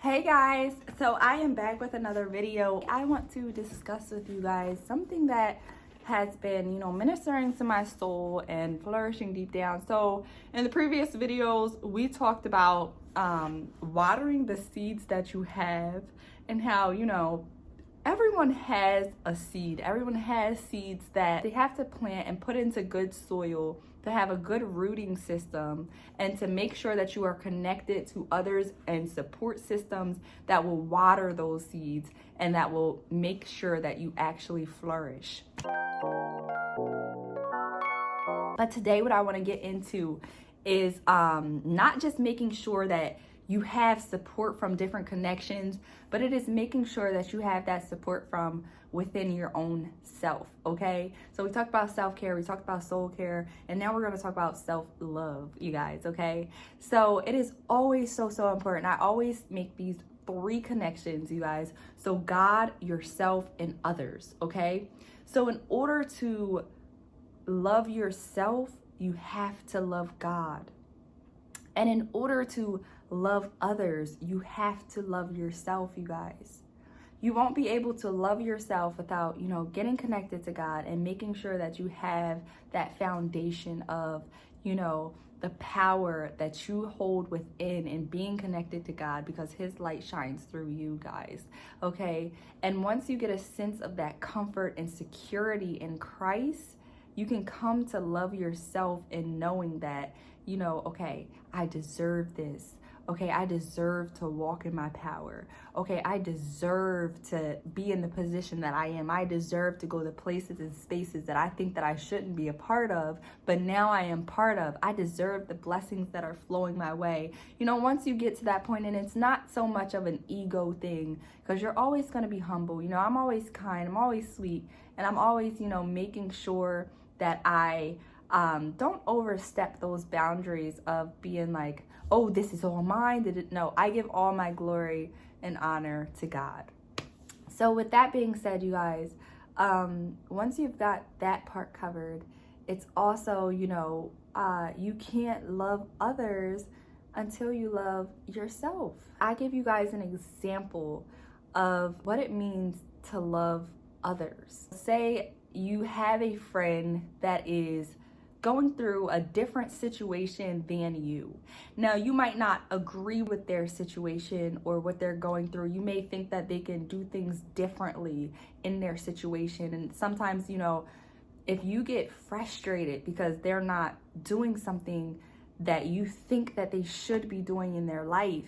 Hey guys, so I am back with another video. I want to discuss with you guys something that has been, ministering to my soul and flourishing deep down. So in the previous videos, we talked about watering the seeds that you have and how, everyone has a seed. Everyone has seeds that they have to plant and put into good soil to have a good rooting system and to make sure that you are connected to others and support systems that will water those seeds and that will make sure that you actually flourish. But today what I want to get into is not just making sure that you have support from different connections, but it is making sure that you have that support from within your own self, okay? So we talked about self-care, we talked about soul care, and now we're going to talk about self-love, you guys, okay? So it is always so important. I always make these 3 connections, you guys. So God, yourself, and others, okay? So in order to love yourself, you have to love God. And in order to love others, you have to love yourself, you guys. You won't be able to love yourself without, getting connected to God and making sure that you have that foundation of, the power that you hold within and being connected to God, because his light shines through you guys, okay? And once you get a sense of that comfort and security in Christ, you can come to love yourself in knowing that, okay, I deserve this. Okay, I deserve to walk in my power. Okay, I deserve to be in the position that I am. I deserve to go to places and spaces that I think that I shouldn't be a part of, but now I am part of. I deserve the blessings that are flowing my way. Once you get to that point, and it's not so much of an ego thing, because you're always going to be humble. I'm always kind, I'm always sweet, and I'm always, making sure that I don't overstep those boundaries of being like, oh, this is all mine. No, I give all my glory and honor to God. So with that being said, you guys, once you've got that part covered, it's also, you can't love others until you love yourself. I give you guys an example of what it means to love others. Say you have a friend that is going through a different situation than you. Now, you might not agree with their situation or what they're going through. You may think that they can do things differently in their situation. And sometimes, if you get frustrated because they're not doing something that you think that they should be doing in their life,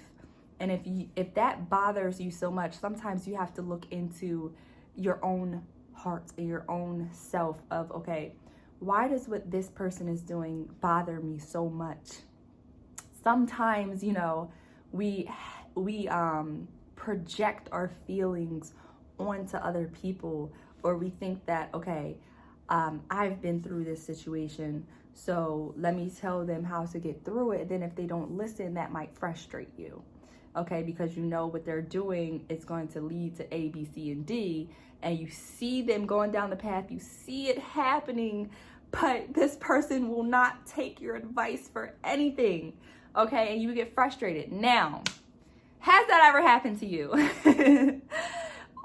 and if that bothers you so much, sometimes you have to look into your own heart and your own self of, okay, why does what this person is doing bother me so much? Sometimes, we project our feelings onto other people, or we think that, okay, I've been through this situation, so let me tell them how to get through it. Then if they don't listen, that might frustrate you, okay? Because what they're doing is going to lead to A, B, C, and D, and you see them going down the path, you see it happening, but this person will not take your advice for anything, okay? And you get frustrated. Now, has that ever happened to you?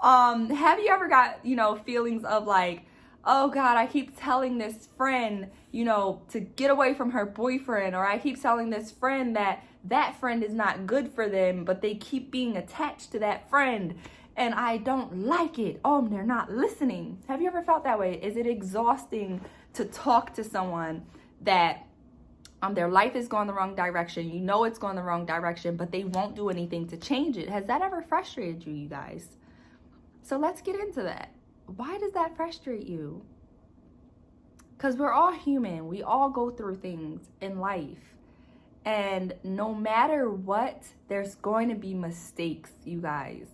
Have you ever got, feelings of like, oh God, I keep telling this friend, to get away from her boyfriend, or I keep telling this friend that friend is not good for them, but they keep being attached to that friend, and I don't like it. Oh, they're not listening. Have you ever felt that way? Is it exhausting to talk to someone that their life is going the wrong direction? It's going the wrong direction, but they won't do anything to change it. Has that ever frustrated you, you guys? So let's get into that. Why does that frustrate you? Because we're all human. We all go through things in life. And no matter what, there's going to be mistakes, you guys.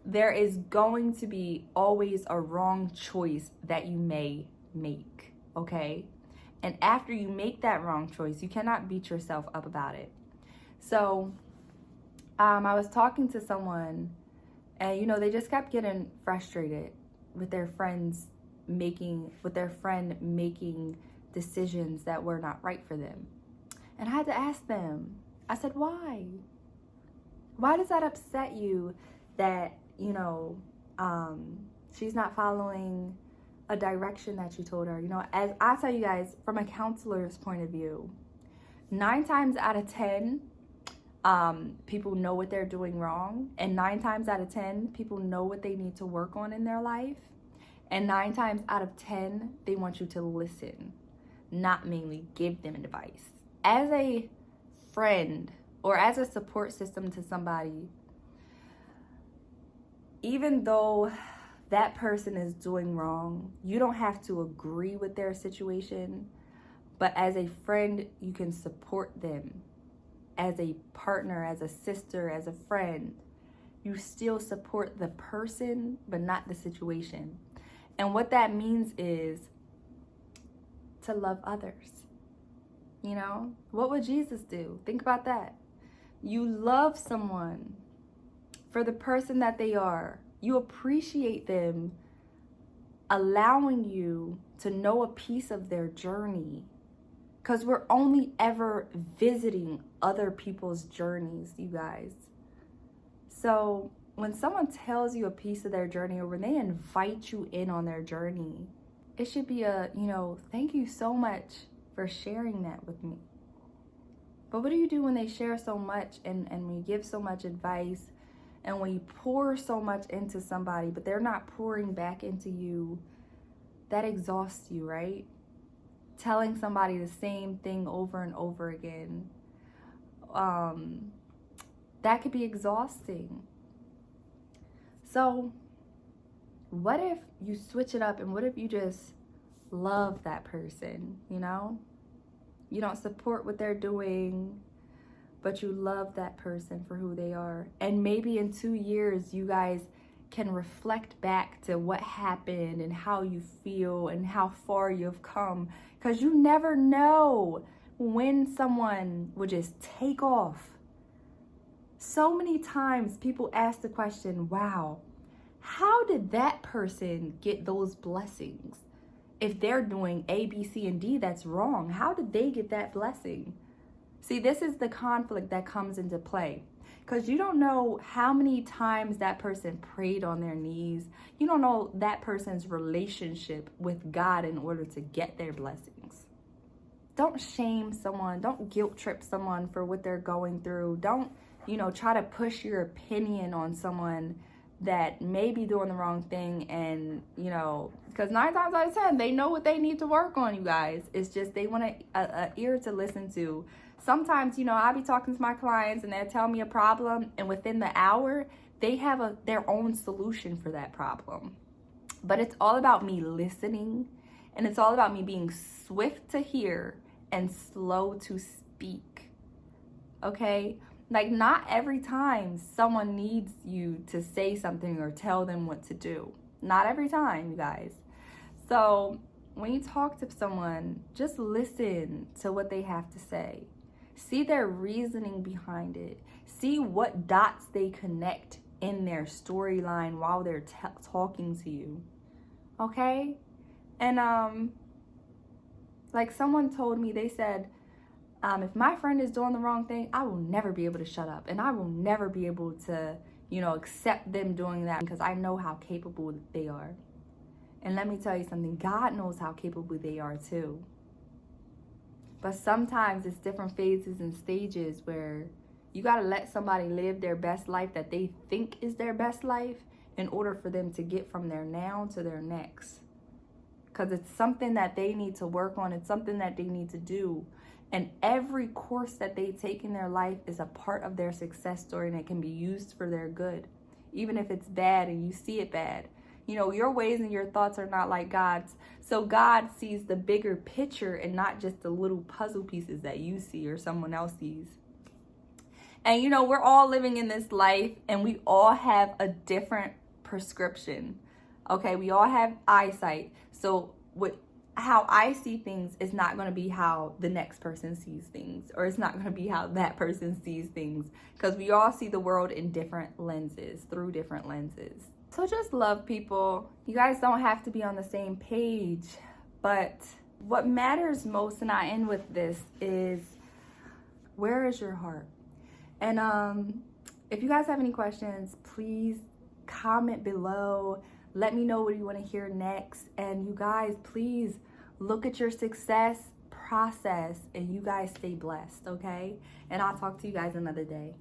There is going to be always a wrong choice that you may make, okay? And after you make that wrong choice, you cannot beat yourself up about it. So I was talking to someone, and they just kept getting frustrated with their friend making decisions that were not right for them. And I had to ask them, I said, why? Why does that upset you that, she's not following a direction that you told her? As I tell you guys, from a counselor's point of view, 9 times out of 10, people know what they're doing wrong. And 9 times out of 10, people know what they need to work on in their life. And 9 times out of 10, they want you to listen, not mainly give them advice. As a friend or as a support system to somebody, even though that person is doing wrong, you don't have to agree with their situation, but as a friend, you can support them. As a partner, as a sister, as a friend, you still support the person, but not the situation. And what that means is to love others. What would Jesus do? Think about that. You love someone for the person that they are. You appreciate them allowing you to know a piece of their journey, because we're only ever visiting other people's journeys, you guys. So when someone tells you a piece of their journey, or when they invite you in on their journey, it should be thank you so much for sharing that with me. But what do you do when they share so much and when you give so much advice and when you pour so much into somebody, but they're not pouring back into you? That exhausts you, right? Telling somebody the same thing over and over again, that could be exhausting. So what if you switch it up, and what if you just love that person? You don't support what they're doing, but you love that person for who they are. And maybe in 2 years, you guys can reflect back to what happened and how you feel and how far you've come, because you never know when someone would just take off. So many times people ask the question, wow, how did that person get those blessings? If they're doing A, B, C, and D, that's wrong. How did they get that blessing? See, this is the conflict that comes into play, because you don't know how many times that person prayed on their knees. You don't know that person's relationship with God in order to get their blessings. Don't shame someone. Don't guilt trip someone for what they're going through. Don't, try to push your opinion on someone that may be doing the wrong thing. And, because 9 times out of 10, they know what they need to work on, you guys. It's just they want an ear to listen to. Sometimes, I'll be talking to my clients and they'll tell me a problem, and within the hour, they have their own solution for that problem. But it's all about me listening, and it's all about me being swift to hear and slow to speak. Okay? Like, not every time someone needs you to say something or tell them what to do. Not every time, you guys. So when you talk to someone, just listen to what they have to say. See their reasoning behind it. See what dots they connect in their storyline while they're talking to you. Okay? And like someone told me, they said, if my friend is doing the wrong thing, I will never be able to shut up, and I will never be able to, accept them doing that, because I know how capable they are. And let me tell you something, God knows how capable they are too. But sometimes it's different phases and stages where you got to let somebody live their best life that they think is their best life in order for them to get from their now to their next. Because it's something that they need to work on. It's something that they need to do. And every course that they take in their life is a part of their success story, and it can be used for their good. Even if it's bad and you see it bad. Your ways and your thoughts are not like God's. So God sees the bigger picture and not just the little puzzle pieces that you see or someone else sees. And we're all living in this life, and we all have a different prescription. Okay, we all have eyesight. So how I see things is not going to be how the next person sees things, or it's not going to be how that person sees things, because we all see the world in different lenses, through different lenses. So just love people. You guys don't have to be on the same page, but what matters most, and I end with this, is where is your heart? And If you guys have any questions, please comment below. Let me know what you want to hear next. And you guys, please look at your success process and you guys stay blessed, okay? And I'll talk to you guys another day.